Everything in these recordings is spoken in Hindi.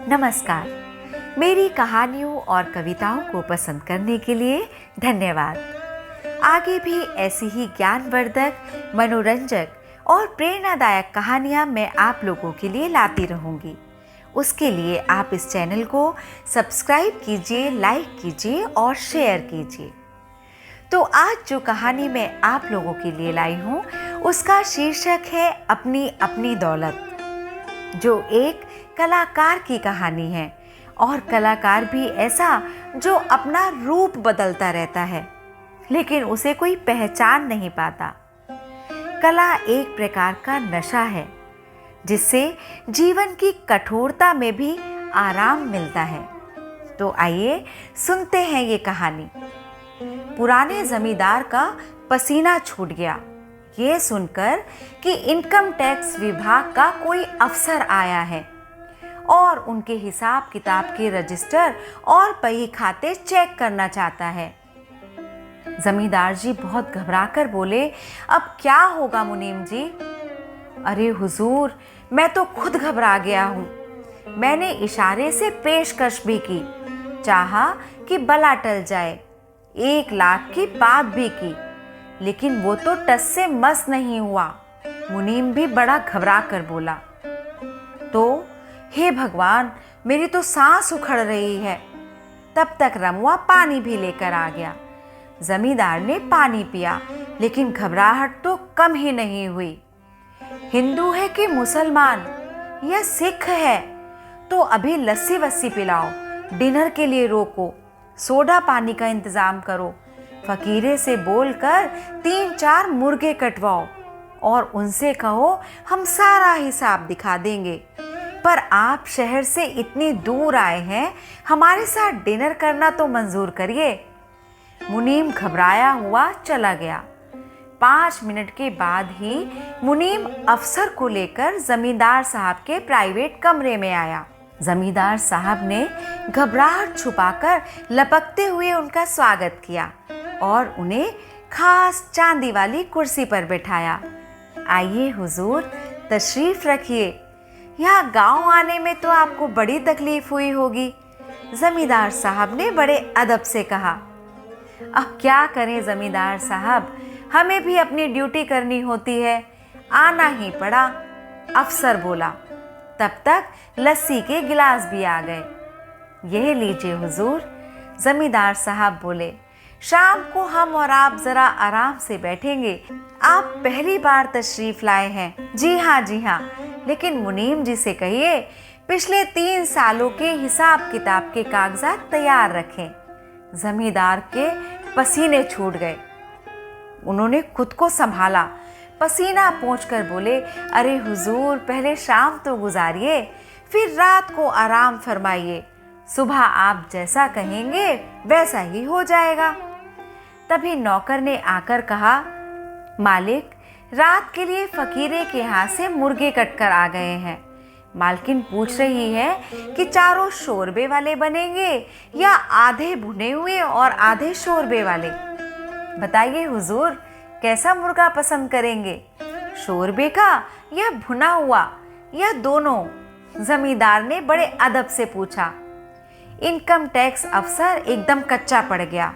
नमस्कार। मेरी कहानियों और कविताओं को पसंद करने के लिए धन्यवाद। आगे भी ऐसी ही ज्ञानवर्धक, मनोरंजक और प्रेरणादायक कहानियाँ मैं आप लोगों के लिए लाती रहूँगी। उसके लिए आप इस चैनल को सब्सक्राइब कीजिए, लाइक कीजिए और शेयर कीजिए। तो आज जो कहानी मैं आप लोगों के लिए लाई हूँ उसका शीर्षक है अपनी अपनी दौलत, जो एक कलाकार की कहानी है। और कलाकार भी ऐसा जो अपना रूप बदलता रहता है लेकिन उसे कोई पहचान नहीं पाता। कला एक प्रकार का नशा है जिससे जीवन की कठोरता में भी आराम मिलता है। तो आइए सुनते हैं ये कहानी। पुराने जमींदार का पसीना छूट गया ये सुनकर कि इनकम टैक्स विभाग का कोई अफसर आया है और उनके हिसाब किताब के रजिस्टर और बही खाते चेक करना चाहता है। जमींदार जी बहुत घबराकर बोले, अब क्या होगा मुनीम जी? अरे हुजूर, मैं तो खुद घबरा गया हूँ। मैंने इशारे से पेशकश भी की, चाहा कि बला टल जाए, 1 लाख की बात भी की, लेकिन वो तो टस से मस नहीं हुआ। मुनीम भी बड़ा घबरा कर बोला, तो हे भगवान, मेरी तो सांस उखड़ रही है। तब तक रमुआ पानी भी लेकर आ गया। जमींदार ने पानी पिया लेकिन घबराहट तो कम ही नहीं हुई। हिंदू है कि मुसलमान या सिख है, तो अभी लस्सी वस्सी पिलाओ, डिनर के लिए रोको, सोडा पानी का इंतजाम करो, फकीरे से बोलकर 3-4 मुर्गे कटवाओ और उनसे कहो हम सारा हिसाब दिखा देंगे। पर आप शहर से इतनी दूर आए हैं, हमारे साथ डिनर करना तो मंजूर करिए। मुनीम घबराया हुआ चला गया। 5 मिनट के बाद ही मुनीम अफसर को लेकर जमींदार साहब के प्राइवेट कमरे में आया। जमींदार साहब ने घबराहट छुपाकर लपकते हुए उनका स्वागत किया और उन्हें खास चांदी वाली कुर्सी पर बैठाया। आइए हुजूर, तशरीफ रखिए। यहाँ गांव आने में तो आपको बड़ी तकलीफ हुई होगी, जमींदार साहब ने बड़े अदब से कहा। अब क्या करें जमींदार साहब, हमें भी अपनी ड्यूटी करनी होती है, आना ही पड़ा, अफसर बोला। तब तक लस्सी के गिलास भी आ गए। यह लीजिए हुजूर, जमींदार साहब बोले। शाम को हम और आप जरा आराम से बैठेंगे। आप पहली बार तशरीफ लाए हैं। जी हाँ, जी हाँ, लेकिन मुनीम जी से कहिए पिछले 3 सालों के हिसाब किताब के कागजात तैयार रखें। जमींदार के पसीने छूट गए। उन्होंने खुद को संभाला, पसीना पोंछकर बोले, अरे हुजूर, पहले शाम तो गुजारिए, फिर रात को आराम फरमाइए। सुबह आप जैसा कहेंगे वैसा ही हो जाएगा। तभी नौकर ने आकर कहा, मालिक, रात के लिए फकीरे के यहाँ से मुर्गे कटकर आ गए हैं। मालकिन पूछ रही है कि चारों शोरबे वाले बनेंगे या आधे भुने हुए और आधे शोरबे वाले। बताइए हुजूर, कैसा मुर्गा पसंद करेंगे, शोरबे का या भुना हुआ या दोनों? जमींदार ने बड़े अदब से पूछा। इनकम टैक्स अफसर एकदम कच्चा पड़ गया।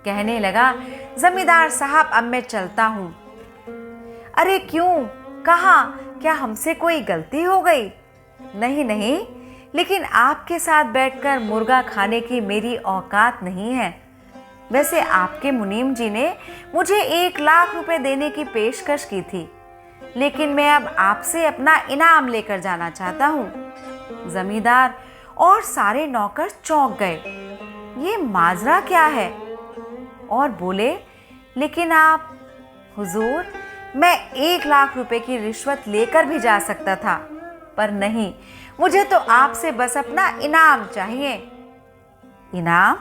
कहने लगा, जमींदार साहब, अब मैं चलता हूँ। अरे क्यों, कहाँ, क्या हमसे कोई गलती हो गई? नहीं नहीं, लेकिन आपके साथ बैठकर मुर्गा खाने की मेरी औकात नहीं है। वैसे आपके मुनीम जी ने मुझे 1 लाख रुपए देने की पेशकश की थी, लेकिन मैं अब आपसे अपना इनाम लेकर जाना चाहता हूँ। जमींदार और सारे नौकर चौंक गए। ये माजरा क्या है? और बोले, लेकिन आप हुजूर, मैं 1 लाख रुपए की रिश्वत लेकर भी जा सकता था, पर नहीं, मुझे तो आपसे बस अपना इनाम चाहिए। इनाम?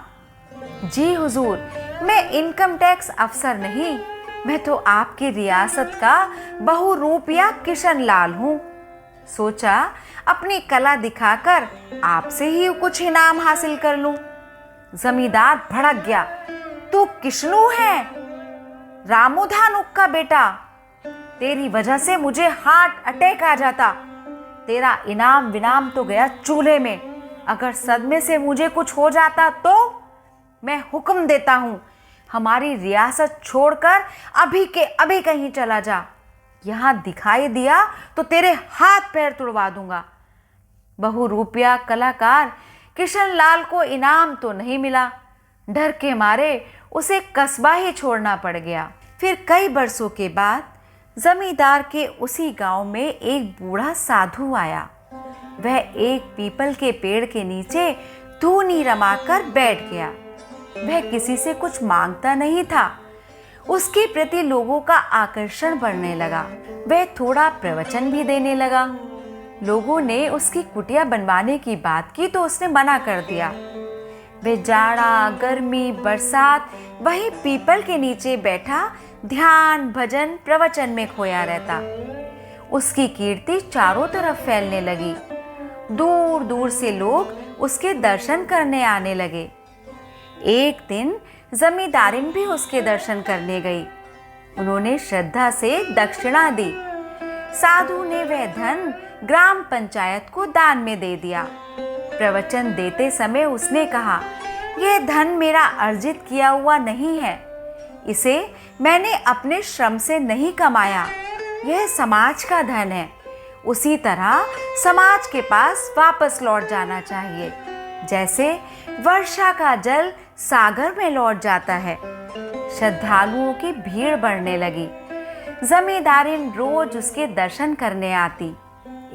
जी हुजूर, मैं इनकम टैक्स अफसर नहीं, मैं तो आपकी रियासत का बहुरूपिया किशन लाल हूँ। सोचा अपनी कला दिखाकर आपसे ही कुछ इनाम हासिल कर लूं। जमींदार भड़क गया, तू किशनु है, रामोधानुक का बेटा? तेरी वजह से मुझे हार्ट अटैक आ जाता। तेरा इनाम विनाम तो गया चूल्हे में। अगर सदमे से मुझे कुछ हो जाता तो मैं हुक्म देता हूं, हमारी रियासत छोड़कर अभी के अभी कहीं चला जा। यहां दिखाई दिया तो तेरे हाथ पैर तुड़वा दूंगा। बहुरूपिया कलाकार किशन लाल को इनाम तो नहीं मिला। डर के मारे उसे कस्बा ही छोड़ना पड़ गया। फिर कई बरसों के बाद जमींदार के उसी गांव में एक बूढ़ा साधु आया। वह एक पीपल के पेड़ के नीचे धूनी रमाकर बैठ गया। वह किसी से कुछ मांगता नहीं था। उसके प्रति लोगों का आकर्षण बढ़ने लगा। वह थोड़ा प्रवचन भी देने लगा। लोगों ने उसकी कुटिया बनवाने की बात की तो उसने मना कर दिया। वह जाड़ा, गर्मी, बरसात वही पीपल के नीचे बैठा ध्यान, भजन, प्रवचन में खोया रहता। उसकी कीर्ति चारों तरफ फैलने लगी। दूर दूर से लोग उसके दर्शन करने आने लगे। एक दिन जमींदारिन भी उसके दर्शन करने गई। उन्होंने श्रद्धा से दक्षिणा दी। साधु ने वह धन ग्राम पंचायत को दान में दे दिया। प्रवचन देते समय उसने कहा, यह धन मेरा अर्जित किया हुआ नहीं है। इसे मैंने अपने श्रम से नहीं कमाया। यह समाज का धन है। उसी तरह समाज के पास वापस लौट जाना चाहिए, जैसे वर्षा का जल सागर में लौट जाता है। श्रद्धालुओं की भीड़ बढ़ने लगी। जमींदारिन रोज उसके दर्शन करने आती।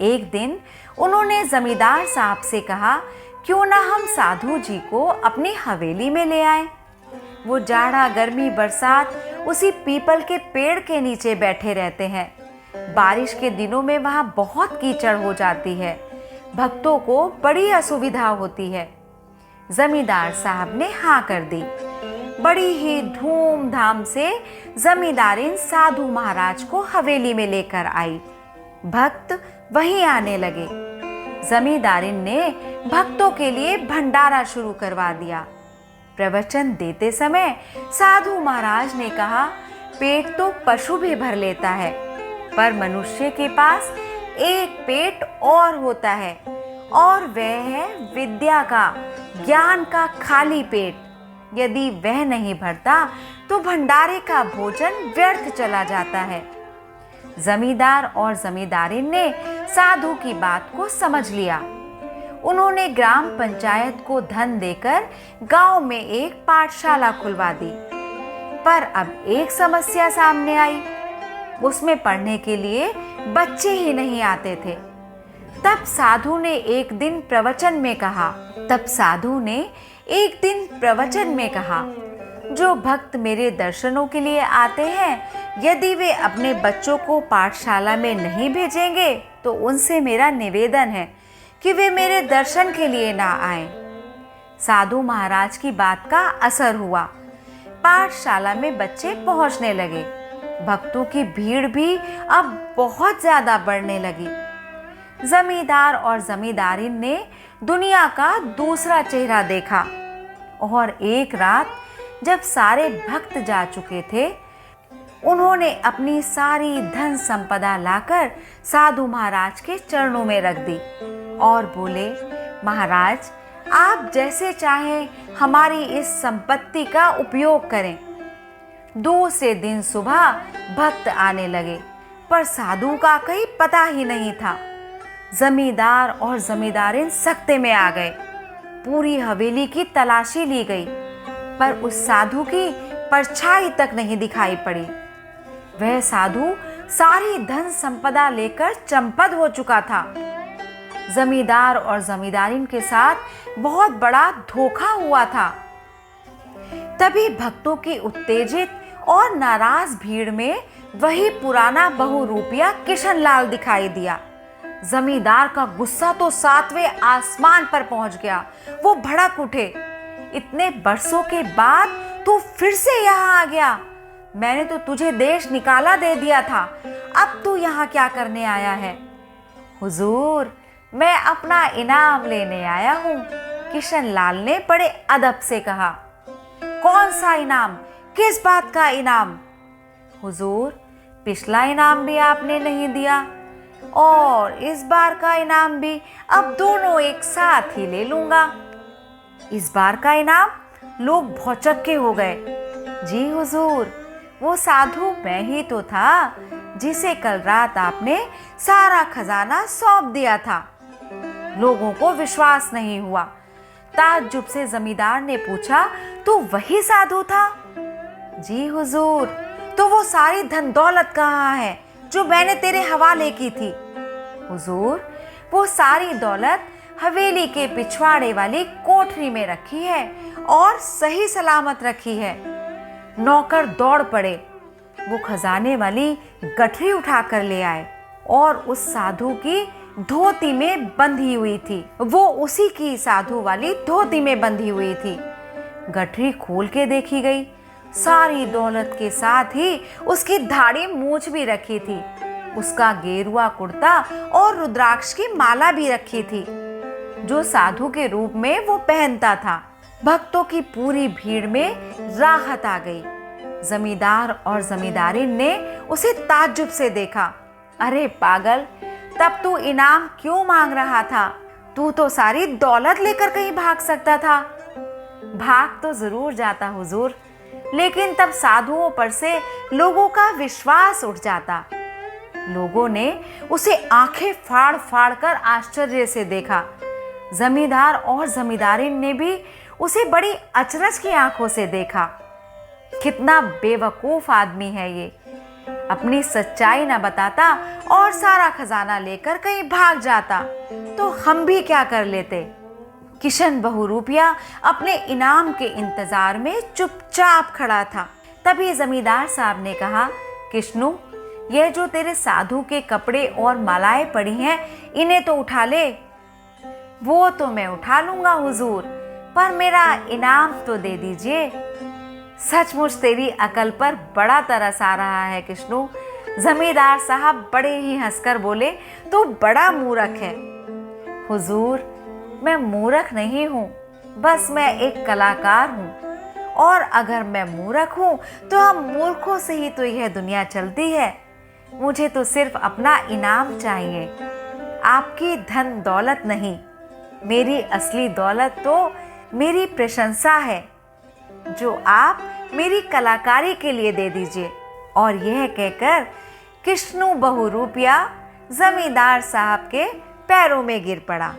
एक दिन उन्होंने जमींदार साहब से कहा, क्यों ना हम साधु जी को अपनी हवेली में ले आए। वो जाड़ा, गर्मी, बरसात उसी पीपल के पेड़ के नीचे बैठे रहते हैं। बारिश के दिनों में वहाँ बहुत कीचड़ हो जाती है। भक्तों को बड़ी असुविधा होती है। जमींदार साहब ने हाँ कर दी। बड़ी ही धूमधाम से जमींदारिन साधु महाराज को हवेली में लेकर आई। भक्त वहीं आने लगे। जमींदारिन ने भक्तों के लिए भंडारा शुरू करवा दिया। प्रवचन देते समय साधु महाराज ने कहा, पेट तो पशु भी भर लेता है, पर मनुष्य के पास एक पेट और होता है, और वह है विद्या का, ज्ञान का खाली पेट। यदि वह नहीं भरता तो भंडारे का भोजन व्यर्थ चला जाता है। जमींदार और जमींदारिन ने साधु की बात को समझ लिया। उन्होंने ग्राम पंचायत को धन देकर गांव में एक पाठशाला खुलवा दी। पर अब एक समस्या सामने आई। उसमें पढ़ने के लिए बच्चे ही नहीं आते थे। तब साधु ने एक दिन प्रवचन में कहा, जो भक्त मेरे दर्शनों के लिए आते हैं, यदि वे अपने बच्चों को पाठशाला में नहीं भेजेंगे तो उनसे मेरा निवेदन है कि वे मेरे दर्शन के लिए ना आएं। साधु महाराज की बात का असर हुआ। पाठशाला में बच्चे पहुंचने लगे। भक्तों की भीड़ भी अब बहुत ज्यादा बढ़ने लगी। जमींदार और जमींदारिन ने दुनिया का दूसरा चेहरा देखा। और एक रात जब सारे भक्त जा चुके थे, उन्होंने अपनी सारी धन संपदा लाकर साधु महाराज के चरणों में रख दी और बोले, महाराज, आप जैसे चाहें हमारी इस संपत्ति का उपयोग करें। दूसरे दिन सुबह भक्त आने लगे, पर साधु का कहीं पता ही नहीं था। जमींदार और जमींदारिन सकते में आ गए। पूरी हवेली की तलाशी ली गई, पर उस साधु की परछाई तक नहीं दिखाई पड़ी। वह साधु सारी धन संपदा लेकर चंपत हो चुका था। जमींदार और जमींदारिन के साथ बहुत बड़ा धोखा हुआ था। तभी भक्तों की उत्तेजित और नाराज भीड़ में वही पुराना बहुरूपिया किशन लाल दिखाई दिया। जमींदार का गुस्सा तो 7वें आसमान पर पहुंच गया। वो भड़क उठे, इतने बरसों के बाद तू फिर से यहाँ आ गया। मैंने तो तुझे देश निकाला दे दिया था, अब तू यहाँ क्या करने आया है? हुजूर, मैं अपना इनाम लेने आया हूँ, किशन लाल ने बड़े अदब से कहा। कौन सा इनाम? किस बात का इनाम? हुजूर, पिछला इनाम भी आपने नहीं दिया। और इस बार का इनाम भी अब दोनों एक साथ ही ले लूंगा। इस बार का इनाम? लोग भौचक्के हो गए। जी हुजूर, वो साधु मैं ही तो था जिसे कल रात आपने सारा खजाना सौंप दिया था। लोगों को विश्वास नहीं हुआ। ताज्जुब से जमींदार ने पूछा, तो वही साधु था? जी हुजूर, तो वो सारी धन दौलत कहाँ है जो मैंने तेरे हवाले की थी? हुजूर, वो सारी दौलत हवेली के पिछवाड़े वाली कोठरी में रखी है और सही सलामत रखी है। नौकर दौड़ पड़े, वो खजाने वाली गठरी उठाकर ले आए और उस साधु की धोती में बंधी हुई थी। वो उसी की साधु वाली धोती में बंधी हुई थी। गठरी खोल के देखी गई। सारी दौलत के साथ ही उसकी दाढ़ी मूंछ भी रखी थी। उसका गेरुआ कुर्ता और रुद्राक्ष की माला भी रखी थी जो साधु के रूप में वो पहनता था। भक्तों की पूरी भीड़ में राहत आ गई। जमींदार और जमींदारिन ने उसे ताज्जुब से देखा। अरे पागल, तब तू इनाम क्यों मांग रहा था? तू तो सारी दौलत लेकर कहीं भाग सकता था। भाग तो जरूर जाता हुजूर, लेकिन तब साधुओं पर से लोगों का विश्वास उठ जाता। लोगों ने उसे आंखें फाड़ फाड़ कर आश्चर्य से देखा। जमींदार और जमींदारिन ने भी उसे बड़ी अचरज की आंखों से देखा। कितना बेवकूफ आदमी है ये, अपनी सच्चाई न बताता और सारा खजाना लेकर कहीं भाग जाता तो हम भी क्या कर लेते। किशन बहुरूपिया अपने इनाम के इंतजार में चुपचाप खड़ा था। तभी जमींदार साहब ने कहा, किशनु, यह जो तेरे साधु के कपड़े और मालाएं पड़ी हैं, इन्हें तो उठा ले। वो तो मैं उठा लूंगा हुजूर, पर मेरा इनाम तो दे दीजिए। सचमुच तेरी अकल पर बड़ा तरस आ रहा है किशनु। जमींदार साहब बड़े ही हंसकर बोले, तो बड़ा मूर्ख है। हुजूर, मैं मूर्ख नहीं हूँ, बस मैं एक कलाकार हूँ। और अगर मैं मूर्ख हूँ तो हम मूर्खों से ही तो यह दुनिया चलती है। मुझे तो सिर्फ अपना इनाम चाहिए, आपकी धन दौलत नहीं। मेरी असली दौलत तो मेरी प्रशंसा है जो आप मेरी कलाकारी के लिए दे दीजिए। और यह कहकर किशनु बहुरूपिया जमींदार साहब के पैरों में गिर पड़ा।